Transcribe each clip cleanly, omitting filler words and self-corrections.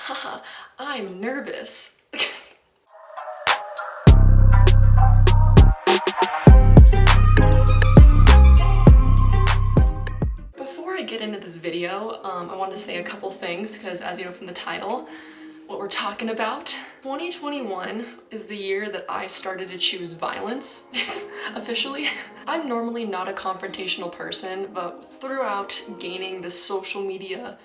Haha, I'm nervous. Before I get into this video, I wanted to say a couple things because, as you know from the title, what we're talking about. 2021 is the year that I started to choose violence, officially. I'm normally not a confrontational person, but throughout gaining the social media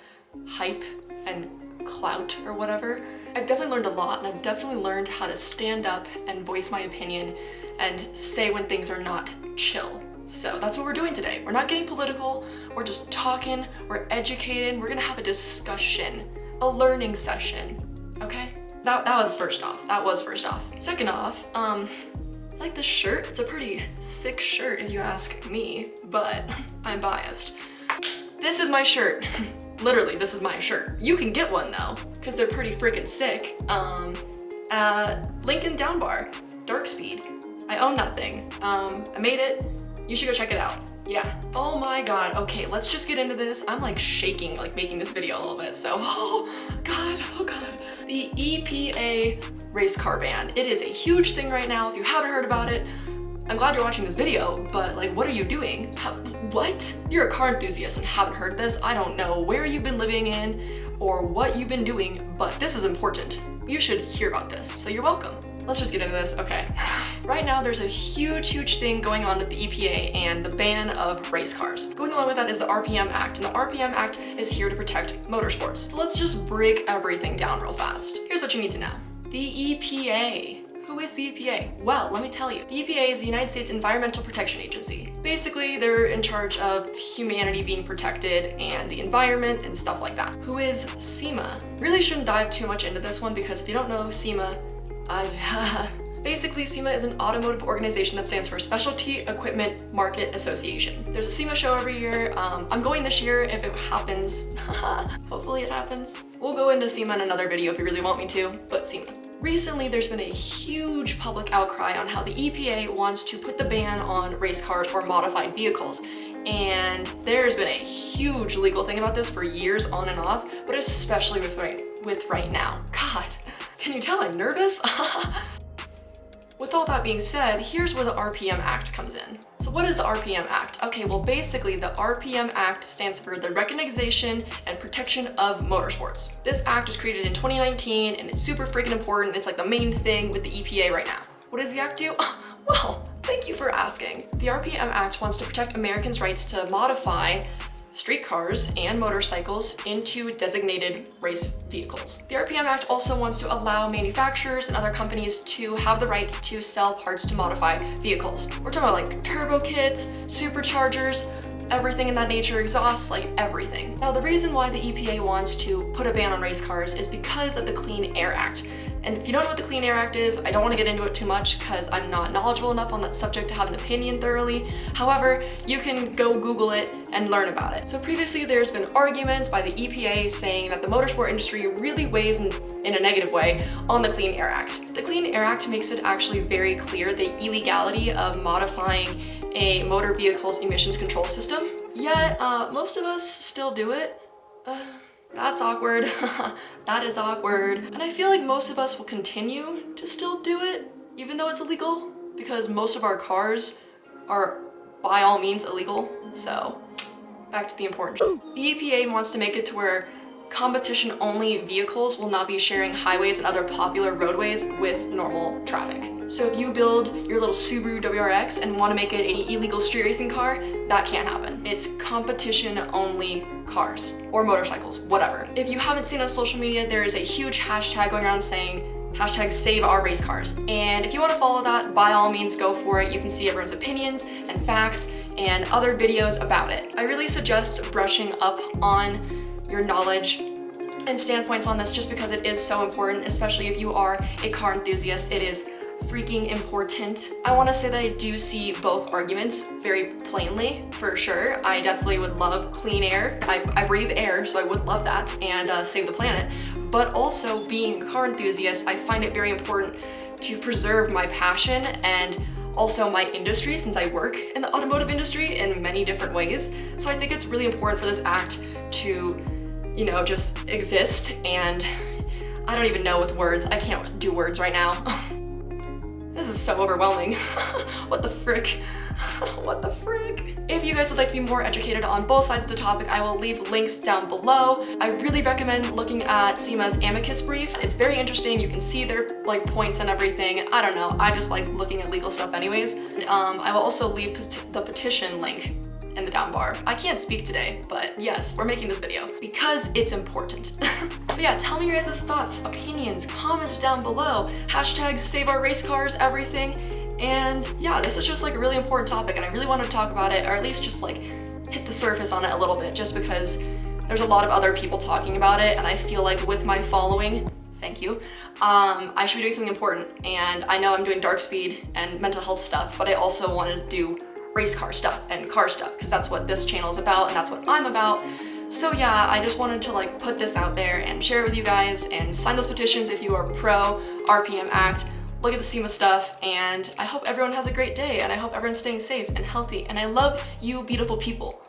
hype and clout or whatever, I've definitely learned a lot, and I've definitely learned how to stand up and voice my opinion and say when things are not chill. So that's what we're doing today. We're not getting political, we're just talking, we're educated, we're gonna have a discussion, a learning session, okay? That was first off. Second off, I like this shirt. It's a pretty sick shirt if you ask me, but I'm biased. This is my shirt. Literally, this is my shirt. You can get one though, because they're pretty freaking sick. Lincoln Down Bar, Dark Speed. I own that thing. I made it. You should go check it out. Yeah. Oh my god. Okay, let's just get into this. I'm like shaking, like making this video a little bit. So, oh god. The EPA race car ban. It is a huge thing right now. If you haven't heard about it, I'm glad you're watching this video, but like, what are you doing? What? You're a car enthusiast and haven't heard this? I don't know where you've been living in or what you've been doing, but this is important. You should hear about this, so you're welcome. Let's just get into this, okay. Right now there's a huge thing going on with the EPA and the ban of race cars. Going along with that is the RPM Act, and the RPM Act is here to protect motorsports. So let's just break everything down real fast. Here's what you need to know. The EPA. Who is the EPA? Well, let me tell you. The EPA is the United States Environmental Protection Agency. Basically, they're in charge of humanity being protected and the environment and stuff like that. Who is SEMA? Really shouldn't dive too much into this one because if you don't know SEMA, basically, SEMA is an automotive organization that stands for Specialty Equipment Market Association. There's a SEMA show every year. I'm going this year if it happens. Hopefully it happens. We'll go into SEMA in another video if you really want me to, but SEMA. Recently, there's been a huge public outcry on how the EPA wants to put the ban on race cars or modified vehicles. And there's been a huge legal thing about this for years on and off, but especially with right now. God, can you tell I'm nervous? With all that being said, here's where the RPM Act comes in. So what is the RPM Act? Okay, well basically the RPM Act stands for the Recognition and Protection of Motorsports. This act was created in 2019 and it's super freaking important. It's like the main thing with the EPA right now. What does the act do? Well, thank you for asking. The RPM Act wants to protect Americans' rights to modify street cars and motorcycles into designated race vehicles. The RPM Act also wants to allow manufacturers and other companies to have the right to sell parts to modify vehicles. We're talking about like turbo kits, superchargers, everything in that nature, exhausts, like everything. Now, the reason why the EPA wants to put a ban on race cars is because of the Clean Air Act. And if you don't know what the Clean Air Act is, I don't want to get into it too much because I'm not knowledgeable enough on that subject to have an opinion thoroughly. However, you can go Google it and learn about it. So previously there's been arguments by the EPA saying that the motorsport industry really weighs in a negative way on the Clean Air Act. The Clean Air Act makes it actually very clear the illegality of modifying a motor vehicle's emissions control system. Yet, most of us still do it. That's awkward. That is awkward. And I feel like most of us will continue to still do it, even though it's illegal, because most of our cars are by all means illegal. So, back to the important shit. The EPA wants to make it to where competition-only vehicles will not be sharing highways and other popular roadways with normal traffic. So if you build your little Subaru WRX and want to make it an illegal street racing car, that can't happen. It's competition-only cars or motorcycles, whatever. If you haven't seen on social media, there is a huge hashtag going around saying #SaveOurRaceCars. And if you want to follow that, by all means go for it. You can see everyone's opinions and facts and other videos about it. I really suggest brushing up on your knowledge and standpoints on this just because it is so important, especially if you are a car enthusiast. It is freaking important. I want to say that I do see both arguments very plainly, for sure. I definitely would love clean air. I breathe air, so I would love that, and save the planet. But also, being a car enthusiast, I find it very important to preserve my passion and also my industry, since I work in the automotive industry in many different ways. So I think it's really important for this act to, you know, just exist and I don't even know with words. I can't do words right now. This is so overwhelming. What the frick? What the frick? If you guys would like to be more educated on both sides of the topic, I will leave links down below. I really recommend looking at SEMA's Amicus brief. It's very interesting. You can see their like points and everything. I don't know. I just like looking at legal stuff anyways. I will also leave the petition link in the down bar. I can't speak today, but yes, we're making this video because it's important. But yeah, tell me your guys' thoughts, opinions, comment down below. Hashtag save our race cars, everything. And yeah, this is just like a really important topic and I really wanted to talk about it, or at least just like hit the surface on it a little bit, just because there's a lot of other people talking about it and I feel like with my following, thank you, I should be doing something important. And I know I'm doing dark speed and mental health stuff, but I also wanted to do race car stuff and car stuff because that's what this channel is about and that's what I'm about. So yeah, I just wanted to like put this out there and share it with you guys and sign those petitions if you are pro RPM Act. Look at the SEMA stuff, and I hope everyone has a great day and I hope everyone's staying safe and healthy, and I love you beautiful people.